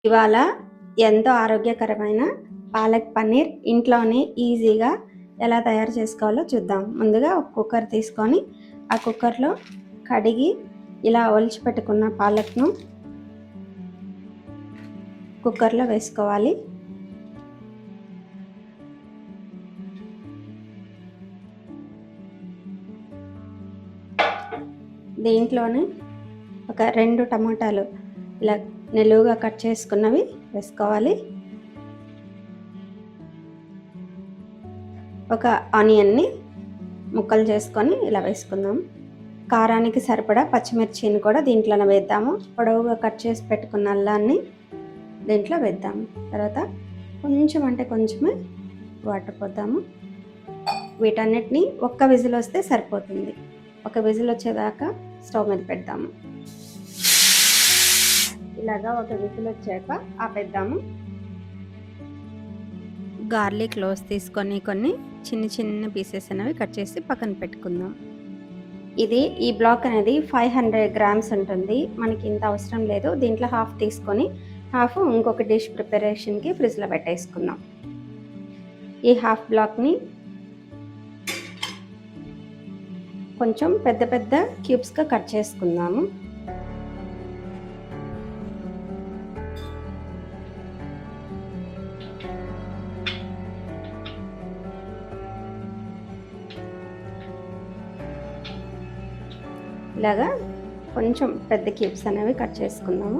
ఇవాళ ఎంతో ఆరోగ్యకరమైన పాలక్ పన్నీర్ ఇంట్లోనే ఈజీగా ఎలా తయారు చేసుకోవాలో చూద్దాం. ముందుగా ఒక కుక్కర్ తీసుకొని ఆ కుక్కర్లో కడిగి ఇలా ఒలిచిపెట్టుకున్న పాలక్ను కుక్కర్లో వేసుకోవాలి. దీంట్లోనే ఒక 2 టమాటాలు ఇలా నిలువుగా కట్ చేసుకున్నవి వేసుకోవాలి. ఒక ఆనియన్ని ముక్కలు చేసుకొని ఇలా వేసుకుందాం. కారానికి సరిపడా పచ్చిమిర్చిని కూడా దీంట్లోనే వేద్దాము. పొడవుగా కట్ చేసి పెట్టుకున్న అల్లాన్ని దీంట్లో వేద్దాము. తర్వాత కొంచెం అంటే కొంచెమే వాటర్ పోద్దాము. వీటన్నిటిని ఒక్క విజిల్ వస్తే సరిపోతుంది. ఒక విజిల్ వచ్చేదాకా స్టవ్ మీద పెడదాము. ఇలాగా ఒక విజిల్ వచ్చాక ఆపేద్దాము. గార్లిక్ క్లోవ్స్ తీసుకొని కొన్ని చిన్న చిన్న పీసెస్ అనేవి కట్ చేసి పక్కన పెట్టుకుందాం. ఈ బ్లాక్ అనేది 500 గ్రామ్స్ ఉంటుంది. మనకి ఇంత అవసరం లేదు. దీంట్లో హాఫ్ తీసుకొని హాఫ్ ఇంకొక డిష్ ప్రిపరేషన్కి ఫ్రిడ్జ్లో పెట్టేసుకుందాం. ఈ హాఫ్ బ్లాక్ని కొంచెం పెద్ద పెద్ద క్యూబ్స్గా కట్ చేసుకుందాము. ఇలాగా కొంచెం పెద్ద క్యూబ్స్ అనేవి కట్ చేసుకుందాము.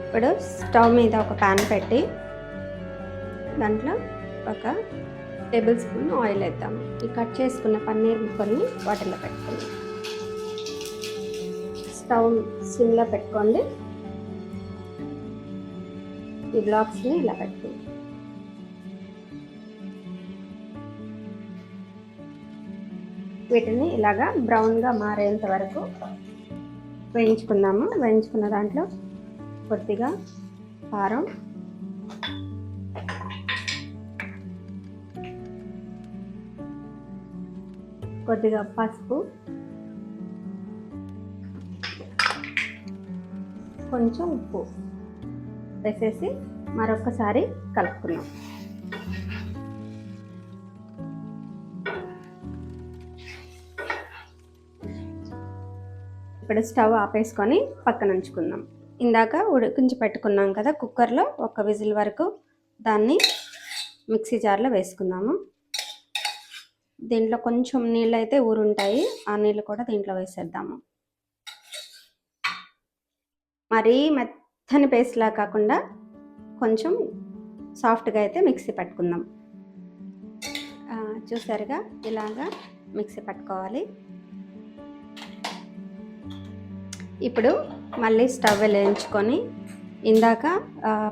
ఇప్పుడు స్టవ్ మీద ఒక ప్యాన్ పెట్టి దాంట్లో ఒక టేబుల్ స్పూన్ ఆయిల్ వేద్దాము. ఈ కట్ చేసుకున్న పన్నీర్ ముక్కల్ని వాటిలో పెట్టుకుందాం. స్టవ్ సిమ్లో పెట్టుకోండి. ఈ బ్లాక్స్ని ఇలా పెట్టుకుందాం. వీటిని ఇలాగా బ్రౌన్గా మారేంత వరకు వేయించుకుందాము. వేయించుకున్న దాంట్లో కొద్దిగా కారం, కొద్దిగా పసుపు, కొంచెం ఉప్పు వేసేసి మరొకసారి కలుపుకుందాం. ఇప్పుడు స్టవ్ ఆపేసుకొని పక్కన ఉంచుకుందాం. ఇందాక ఉడికించి పెట్టుకున్నాం కదా కుక్కర్లో, ఒక విజిల్ వరకు దాన్ని మిక్సీ జార్లో వేసుకుందాము. దీంట్లో కొంచెం నీళ్ళు అయితే ఊరుంటాయి. ఆ నీళ్ళు కూడా దీంట్లో వేసేద్దాము. మరీ మెత్తని పేస్ట్లా కాకుండా కొంచెం సాఫ్ట్గా అయితే మిక్సీ పట్టుకుందాం. చూసారుగా ఇలాగా మిక్సీ పట్టుకోవాలి. ఇప్పుడు మళ్ళీ స్టవ్ వెలిగించుకొని ఇందాక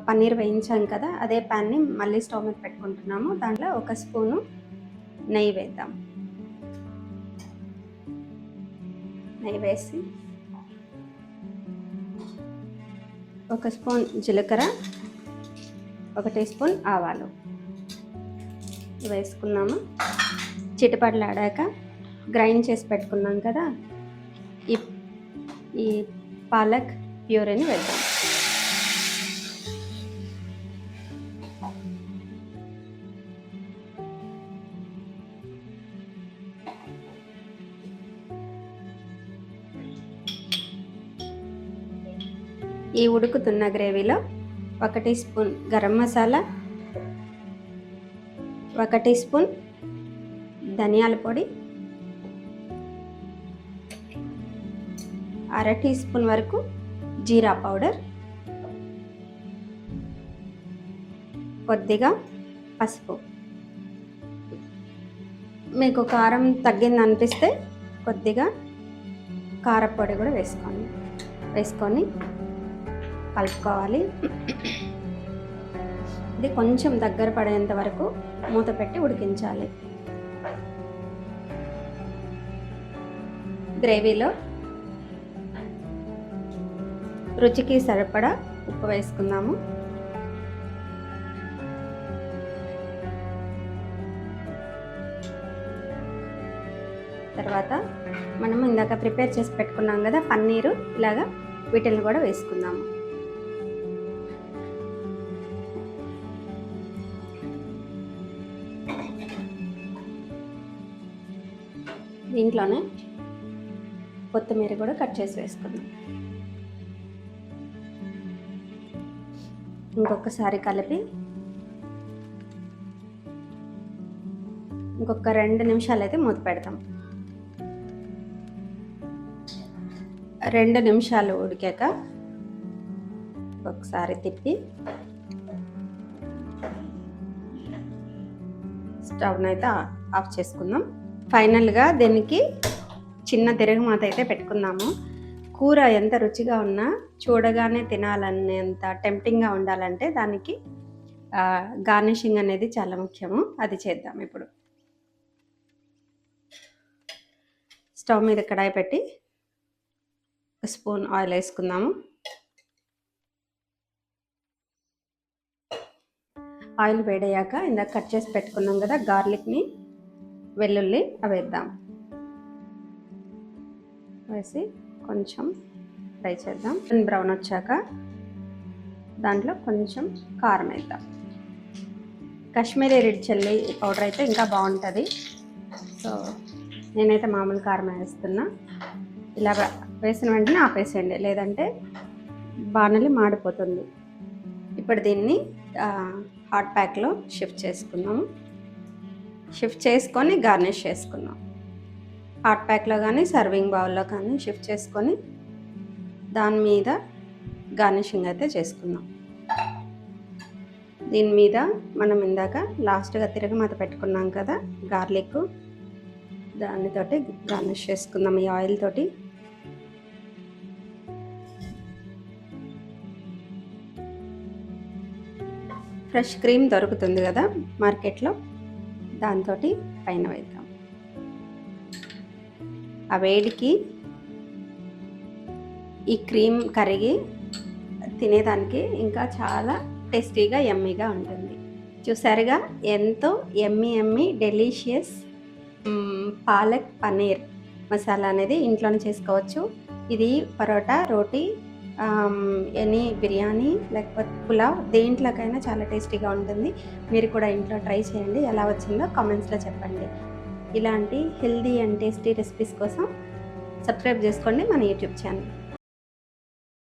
పన్నీర్ వేయించాం కదా, అదే ప్యాన్ని మళ్ళీ స్టవ్ మీద పెట్టుకుంటున్నాము. దాంట్లో ఒక స్పూను నెయ్యి వేద్దాం. నెయ్యి వేసి ఒక స్పూన్ జీలకర్ర, 1 టీ స్పూన్ ఆవాలు వేసుకున్నాము. చిటపటలాడాక గ్రైండ్ చేసి పెట్టుకున్నాం కదా ఈ పాలక్ ప్యూరీని వేద్దాం. ఈ ఉడుకుతున్న గ్రేవీలో 1 teaspoon garam masala, 1 teaspoon ధనియాల పొడి, 1/2 టీ స్పూన్ వరకు జీరా పౌడర్, కొద్దిగా పసుపు. మీకు కారం తగ్గింది అనిపిస్తే కొద్దిగా కారపొడి కూడా వేసుకొని కలుపుకోవాలి. ఇది కొంచెం దగ్గర పడేంత వరకు మూత పెట్టి ఉడికించాలి. గ్రేవీలో రుచికి సరిపడా ఉప్పు వేసుకుందాము. తర్వాత మనం ఇందాక ప్రిపేర్ చేసి పెట్టుకున్నాం కదా పన్నీరు, ఇలాగా వీటిని కూడా వేసుకుందాము. దీంట్లోనే కొత్తిమీర కూడా కట్ చేసి వేసుకుందాం. ఇంకొకసారి కలిపి ఇంకొక 2 నిమిషాలు అయితే మూత పెడతాం. 2 నిమిషాలు ఉడికాక ఒకసారి తిప్పి స్టవ్ని అయితే ఆఫ్ చేసుకుందాం. ఫైనల్గా దీనికి చిన్న తిరుగుమాత అయితే పెట్టుకుందాము. కూర ఎంత రుచిగా ఉన్నా చూడగానే తినాలనేంత టెంప్టింగ్గా ఉండాలంటే దానికి గార్నిషింగ్ అనేది చాలా ముఖ్యము. అది చేద్దాం. ఇప్పుడు స్టవ్ మీద కడాయి పెట్టి స్పూన్ ఆయిల్ వేసుకుందాము. ఆయిల్ వేడయ్యాక ఇందాక కట్ చేసి పెట్టుకున్నాం కదా గార్లిక్ని, వెల్లుల్లి అవి వేద్దాం. వేసి కొంచెం ఫ్రై చేద్దాం. బ్రౌన్ వచ్చాక దాంట్లో కొంచెం కారం వేద్దాం. కాశ్మీరీ రెడ్ చిల్లీ పౌడర్ అయితే ఇంకా బాగుంటుంది. సో నేనైతే మామూలు కారం వేస్తున్నా. ఇలా వేసిన వెంటనే ఆపేసేయండి, లేదంటే బాణలి మాడిపోతుంది. ఇప్పుడు దీన్ని హాట్ ప్యాక్లో షిఫ్ట్ చేసుకుందాము. షిఫ్ట్ చేసుకొని గార్నిష్ చేసుకుందాం. హాట్ ప్యాక్లో కానీ సర్వింగ్ బౌల్లో కానీ షిఫ్ట్ చేసుకొని దాని మీద గార్నిషింగ్ అయితే చేసుకుందాం. దీని మీద మనం ఇందాక లాస్ట్గా తిరగమాత పెట్టుకున్నాం కదా గార్లిక్, దానితోటి గార్నిష్ చేసుకుందాం ఈ ఆయిల్ తోటి. ఫ్రెష్ క్రీమ్ దొరుకుతుంది కదా మార్కెట్లో, దాంతో పైన వేద్దాం. ఆ వేడికి ఈ క్రీమ్ కరిగి తినేదానికి ఇంకా చాలా టేస్టీగా యమ్మీగా ఉంటుంది. చూసారుగా ఎంతో యమ్మీ డెలీషియస్ పాలక్ పన్నీర్ మసాలా అనేది ఇంట్లోనే చేసుకోవచ్చు. ఇది పరోటా, రోటీ, ఎనీ బిర్యానీ లేకపోతే పులావ్ దేంట్లోకైనా చాలా టేస్టీగా ఉంటుంది. మీరు కూడా ఇంట్లో ట్రై చేయండి. ఎలా వచ్చిందో కామెంట్స్లో చెప్పండి. ఇలాంటి హెల్దీ అండ్ టేస్టీ రెసిపీస్ కోసం సబ్స్క్రైబ్ చేసుకోండి మన యూట్యూబ్ ఛానల్.